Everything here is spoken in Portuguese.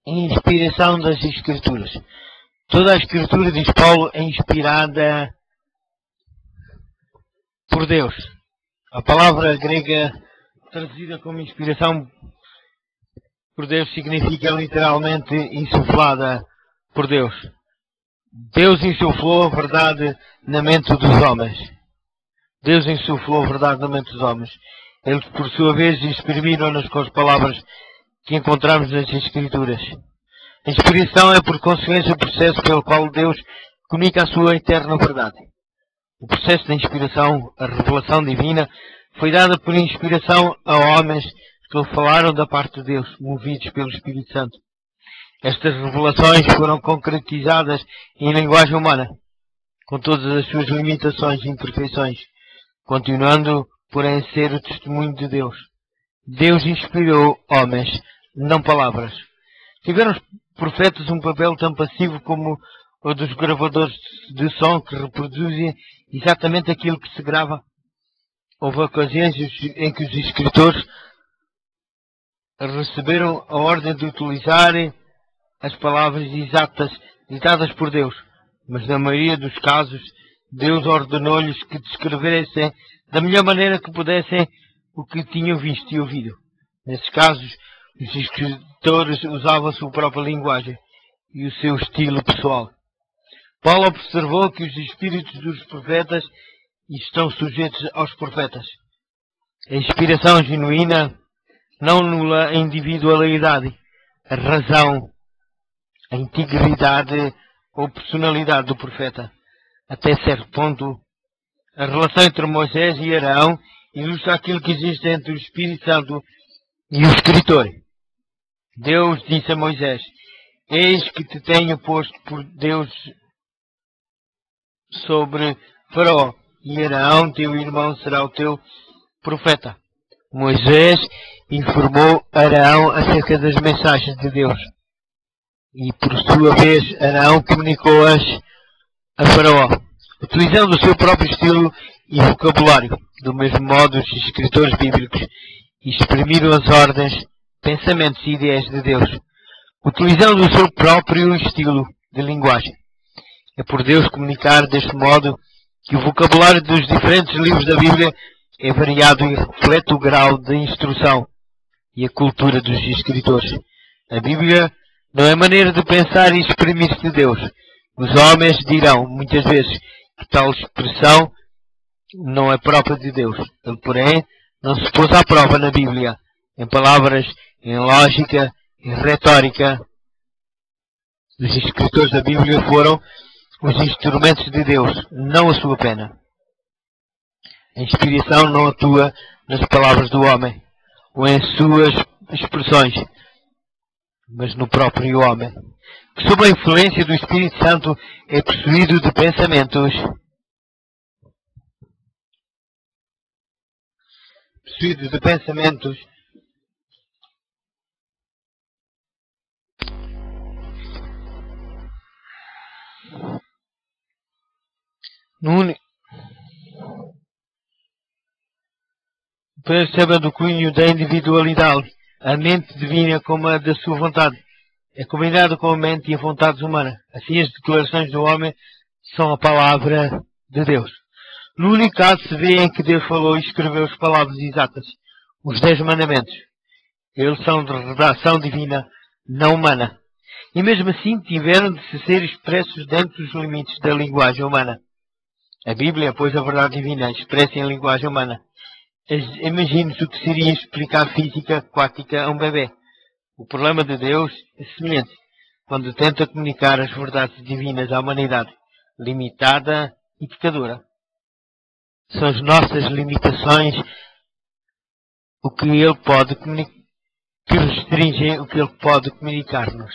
Inspiração das Escrituras. Toda a Escritura, diz Paulo, é inspirada por Deus. A palavra grega traduzida como inspiração por Deus significa literalmente insuflada por Deus. Deus insuflou a verdade na mente dos homens. Deus insuflou a verdade na mente dos homens. Eles, por sua vez, exprimiram-nas com as palavras que encontramos nas Escrituras. A inspiração é, por consequência, o processo pelo qual Deus comunica a sua eterna verdade. O processo da inspiração, a revelação divina, foi dada por inspiração a homens que falaram da parte de Deus, movidos pelo Espírito Santo. Estas revelações foram concretizadas em linguagem humana, com todas as suas limitações e imperfeições, continuando, porém, a ser o testemunho de Deus. Deus inspirou homens, não palavras. Tiveram os profetas um papel tão passivo como o dos gravadores de som que reproduzem exatamente aquilo que se grava. Houve ocasiões em que os escritores receberam a ordem de utilizarem as palavras exatas ditadas por Deus, mas na maioria dos casos Deus ordenou-lhes que descrevessem da melhor maneira que pudessem o que tinham visto e ouvido. Nesses casos, os escritores usavam a sua própria linguagem e o seu estilo pessoal. Paulo observou que os espíritos dos profetas estão sujeitos aos profetas. A inspiração genuína não anula a individualidade, a razão, a integridade ou personalidade do profeta. Até certo ponto, a relação entre Moisés e Arão ilustra aquilo que existe entre o Espírito Santo e o escritor. Deus disse a Moisés: eis que te tenho posto por Deus sobre Faraó, e Arão, teu irmão, será o teu profeta. Moisés informou Arão acerca das mensagens de Deus. E, por sua vez, Arão comunicou-as a Faraó, utilizando o seu próprio estilo e vocabulário. Do mesmo modo, os escritores bíblicos exprimiram as ordens, pensamentos e ideias de Deus, utilizando o seu próprio estilo de linguagem. É por Deus comunicar deste modo que o vocabulário dos diferentes livros da Bíblia é variado e reflete o grau de instrução e a cultura dos escritores. A Bíblia não é maneira de pensar e exprimir-se de Deus. Os homens dirão, muitas vezes, que tal expressão não é própria de Deus. Ele, porém, não se pôs à prova na Bíblia, em palavras, em lógica, em retórica. Os escritores da Bíblia foram os instrumentos de Deus, não a sua pena. A inspiração não atua nas palavras do homem, ou em suas expressões, mas no próprio homem, que sob a influência do Espírito Santo é possuído de pensamentos perceba do cunho da individualidade, a mente divina como a da sua vontade. É combinado com a mente e a vontade humana. Assim, as declarações do homem são a palavra de Deus. No único caso se vê em que Deus falou e escreveu as palavras exatas, os 10 mandamentos. Eles são de redação divina, não humana. E mesmo assim tiveram de ser expressos dentro dos limites da linguagem humana. A Bíblia, pois, a verdade divina, expressa em linguagem humana. Imagine-se o que seria explicar física quântica a um bebê. O problema de Deus é semelhante quando tenta comunicar as verdades divinas à humanidade, limitada e pecadora. São as nossas limitações o que Ele pode comunicar, que restringem o que Ele pode comunicar-nos.